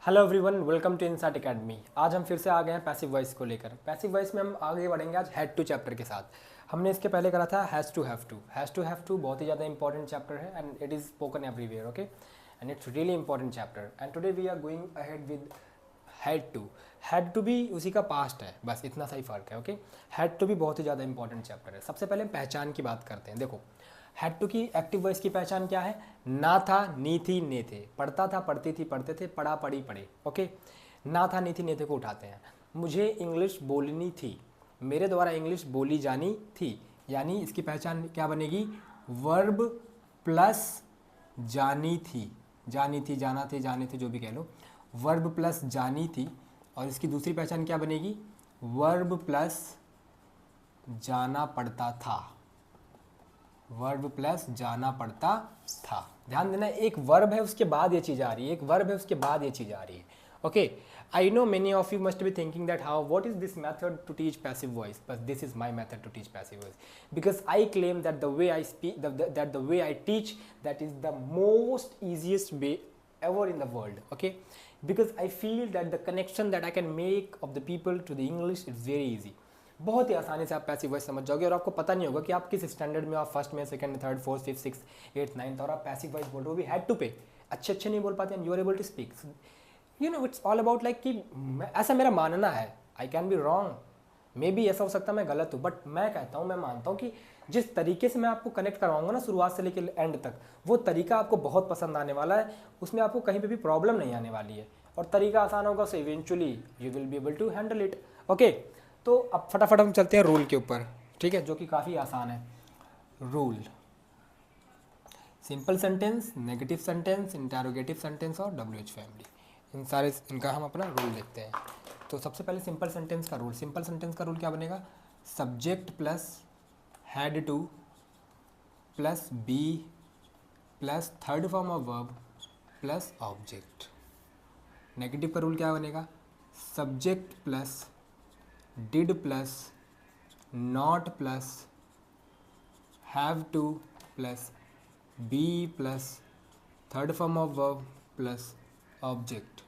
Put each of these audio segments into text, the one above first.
Hello everyone, welcome to Insight Academy. आज हम फिर से आ गए हैं पैसिव वॉइस को लेकर। पैसिव वॉइस में हम आगे बढ़ेंगे आज हैड टू चैप्टर के साथ। हमने इसके पहले करा था has to have to. Has to have to बहुत ही ज़्यादा इंपॉर्टेंट चैप्टर है and it is spoken everywhere, okay, and it's really important chapter. And today we are going ahead with had to. Had to भी उसी का past है, बस इतना सा ही फ़र्क है, ओके। हैड टू भी बहुत ही ज़्यादा इंपॉर्टेंट चैप्टर है। सबसे पहले पहचान की बात करते हैं। देखो, हैड टू की एक्टिव वॉइस की पहचान क्या है? ना था, नी थी, ने थे। पढ़ता था, पढ़ती थी, पढ़ते थे, पढ़ा, पढ़ी, पढ़े, ओके। ना था, नी थी, ने थे को उठाते हैं। मुझे इंग्लिश बोलनी थी, मेरे द्वारा इंग्लिश बोली जानी थी, यानी इसकी पहचान क्या बनेगी? वर्ब प्लस जानी थी। जानी थी, जाना थे, जाने थे, जो भी कह लो, वर्ब प्लस जानी थी। और इसकी दूसरी पहचान क्या बनेगी? वर्ब प्लस जाना पड़ता था। वर्ब प्लस जाना पड़ता था। ध्यान देना, एक वर्ब है उसके बाद ये चीज़ आ रही है, एक वर्ब है उसके बाद ये चीज़ आ रही है, okay. I know many of you must be thinking that how what is this method to teach passive voice, but this is my method to teach passive voice because I claim that the way I speak that the way I teach that is the most easiest way ever in the world, okay, because I feel that the connection that I can make of the people to the English is very easy. बहुत ही आसानी से आप passive voice समझ जाओगे और आपको पता नहीं होगा कि आप किस स्टैंडर्ड में, आप फर्स्ट में, second, third, fourth, fifth, six, eighth, ninth, और आप पैसिव वॉइस बोल रहे हो भी हैड टू पे अच्छे नहीं बोल पाते हैं, you are able to speak, you know, it's all about like कि ऐसा मेरा मानना है। I can be wrong, maybe ऐसा हो सकता है मैं गलत हूँ, बट मैं कहता हूँ, मैं मानता हूँ कि जिस तरीके से मैं आपको कनेक्ट करवाऊंगा ना शुरुआत से लेकर एंड तक, वो तरीका आपको बहुत पसंद आने वाला है। उसमें आपको कहीं पे भी प्रॉब्लम नहीं आने वाली है और तरीका आसान होगा, so eventually you will be able to handle it, okay. तो अब फटाफट हम चलते हैं रूल के ऊपर, ठीक है, जो कि काफ़ी आसान है। Rule, simple sentence, negative sentence, interrogative sentence और WH फैमिली, इनका हम अपना रूल देखते हैं। तो सबसे पहले सिंपल सेंटेंस का रूल। सिंपल सेंटेंस का रूल क्या बनेगा? Subject plus had to plus be plus third form of verb plus object. Negative का रूल क्या बनेगा? Subject plus did plus not plus have to plus be plus third form of verb plus object.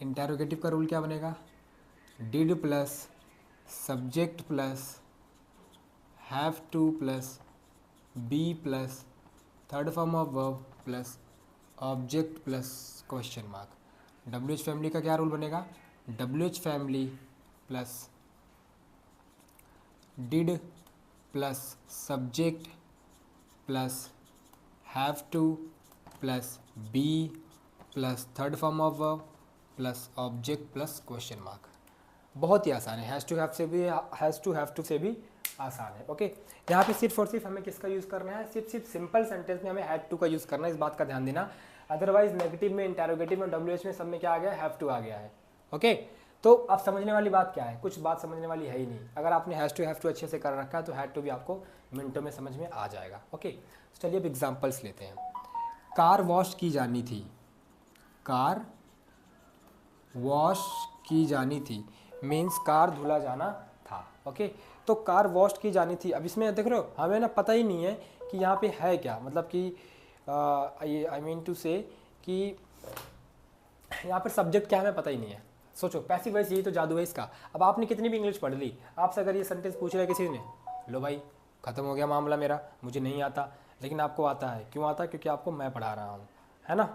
Interrogative का rule क्या बनेगा? Did plus subject plus have to plus be plus third form of verb plus object plus question mark. WH family का क्या rule बनेगा? WH family plus did plus subject plus have to plus be plus third form of verb plus object plus question mark. बहुत ही आसान है, has to have से भी, has to have to से भी आसान है, ओके। यहाँ पे सिर्फ और सिर्फ हमें किसका यूज़ करना है? सिर्फ सिंपल सेंटेंस में हमें हैड टू का यूज़ करना है, इस बात का ध्यान देना। अदरवाइज नेगेटिव में, इंटरोगेटिव में, WH में, सब में क्या आ गया? हैव टू आ गया है, ओके। तो अब समझने वाली बात क्या है? कुछ बात समझने वाली है ही नहीं। अगर आपने हैज़ टू हैव टू अच्छे से कर रखा है तो हैड टू भी आपको मिनटों में समझ में आ जाएगा, ओके। चलिए अब एग्जाम्पल्स लेते हैं। कार वॉश की जानी थी, कार वॉश की जानी थी मीन्स कार धुला जाना था, ओके। तो कार वॉश की जानी थी। अब इसमें देख रहे हो, हमें ना पता ही नहीं है कि यहाँ पे है क्या, मतलब कि आई मीन टू से कि यहाँ पर सब्जेक्ट क्या है, हमें पता ही नहीं है। सोचो, पैसिव वॉइस यही तो जादू है इसका। अब आपने कितनी भी इंग्लिश पढ़ ली, आपसे अगर ये सेंटेंस पूछ रहा है किसी ने, लो भाई ख़त्म हो गया मामला मेरा, मुझे नहीं आता, लेकिन आपको आता है। क्यों आता है? क्योंकि आपको मैं पढ़ा रहा हूँ, है ना।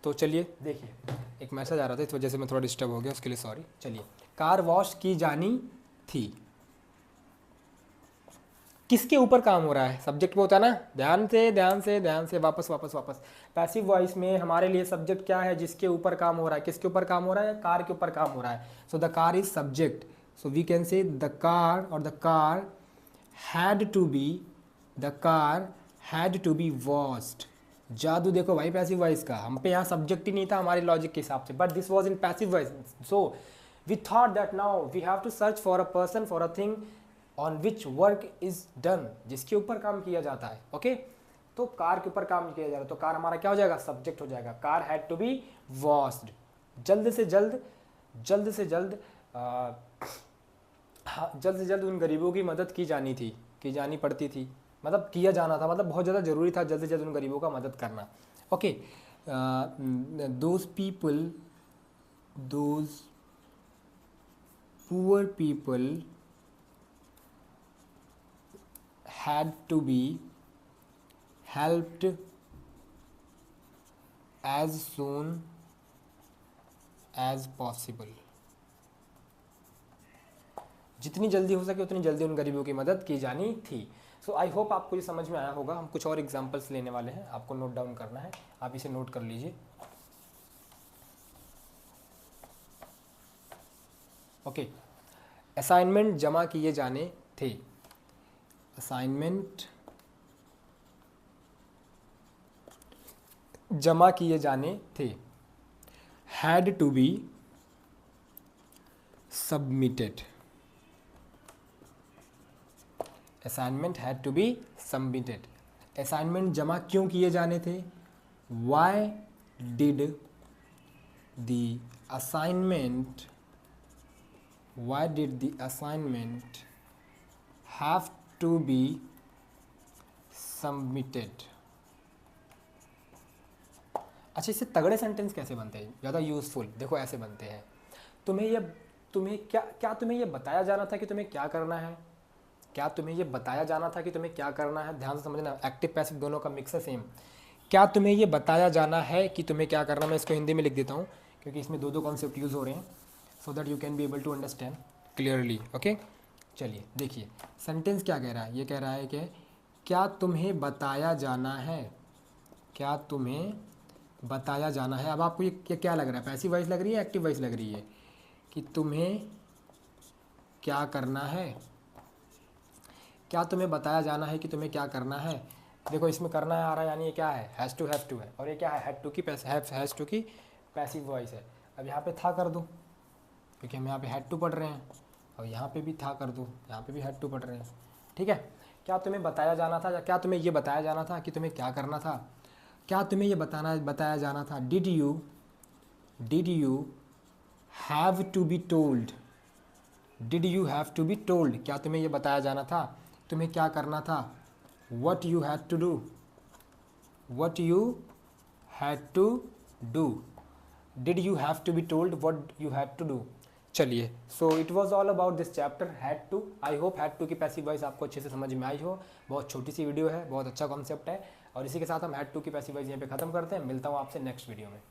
तो चलिए देखिए, एक मैसेज आ रहा था, इस वजह से मैं थोड़ा डिस्टर्ब हो गया, उसके लिए सॉरी। चलिए, कार वॉश की जानी थी, किसके ऊपर काम हो रहा है? सब्जेक्ट पे होता है ना, ध्यान से ध्यान से ध्यान से, वापस वापस वापस। पैसिव वॉइस में हमारे लिए सब्जेक्ट क्या है? जिसके ऊपर काम हो रहा है। किसके ऊपर काम हो रहा है? कार के ऊपर काम हो रहा है। So the car is subject, so we can say the car, और the car had to be, the car had to be washed. जादू देखो भाई पैसिव वॉइस का, हम पे यहाँ सब्जेक्ट ही नहीं था हमारे लॉजिक के हिसाब से, but this was in passive voice. So we thought that now we have to search for a person, for a thing on which work is done, जिसके ऊपर काम किया जाता है, ओके। तो कार के ऊपर काम किया जा रहा है, तो कार हमारा क्या हो जाएगा? सब्जेक्ट हो जाएगा। Car had to be washed, जल्द से जल्द, जल्द से जल्द जल्द से जल्द उन गरीबों की मदद की जानी थी, की जानी पड़ती थी, मतलब किया जाना था, मतलब बहुत ज़्यादा ज़रूरी था जल्द से जल्द उन गरीबों का मदद करना, okay. those people, those poor people had to be helped as soon as possible. जितनी जल्दी हो सके उतनी जल्दी उन गरीबों की मदद की जानी थी. सो आई होप आपको ये समझ में आया होगा. हम कुछ और एग्जांपल्स लेने वाले हैं, आपको नोट डाउन करना है, आप इसे नोट कर लीजिए. ओके. असाइनमेंट जमा किए जाने थे. असाइनमेंट जमा किए जाने थे. Had to be submitted. Assignment had to be submitted. Assignment जमा क्यों किए जाने थे? Why did the assignment have to be submitted. अच्छा, इससे तगड़े सेंटेंस कैसे बनते हैं, ज़्यादा यूजफुल? देखो ऐसे बनते हैं. तुम्हें ये बताया जाना था कि तुम्हें क्या करना है. क्या तुम्हें ये बताया जाना था कि तुम्हें क्या करना है? ध्यान से समझना, एक्टिव पैसिव दोनों का मिक्स है सेम. क्या तुम्हें ये बताया जाना है कि तुम्हें क्या करना है? मैं इसको हिंदी में लिख देता हूँ क्योंकि इसमें दो कॉन्सेप्ट यूज़ हो रहे हैं, so that you can be able to understand clearly. Okay, चलिए देखिए सेंटेंस क्या कह रहा है. ये कह रहा है कि क्या तुम्हें बताया जाना है. क्या तुम्हें बताया जाना है. अब आपको ये क्या लग रहा है, पैसिव वॉइस लग रही है, एक्टिव वॉइस लग रही है? कि तुम्हें क्या करना है. क्या तुम्हें बताया जाना है कि तुम्हें क्या करना है. देखो इसमें करना है आ रहा है, यानी ये क्या है, हैज़ टू हैव टू है, और ये क्या है, हैड टू की हैज़ टू की पैसिव वॉइस है. अब यहाँ पे था कर दूँ क्योंकि हम यहाँ पे हैड टू पढ़ रहे हैं, और यहाँ पे भी था कर दूँ, यहाँ पे भी हैड टू पढ़ रहे हैं. ठीक है. क्या तुम्हें बताया जाना था, या क्या तुम्हें ये बताया जाना था कि तुम्हें क्या करना था. क्या तुम्हें ये बताया जाना था. Did you have to be told. Did you have to be told. क्या तुम्हें ये बताया जाना था, तुम्हें क्या करना था. What you had to do. What you had to do. Did you have to be told what you had to do. चलिए, so it was all about this chapter had to. I hope had to की passive voice आपको अच्छे से समझ में आई हो. बहुत छोटी सी वीडियो है, बहुत अच्छा कॉन्सेप्ट है, और इसी के साथ हम हैड टू की पैसिव वॉइस यहाँ पे खत्म करते हैं. मिलता हूँ आपसे नेक्स्ट वीडियो में.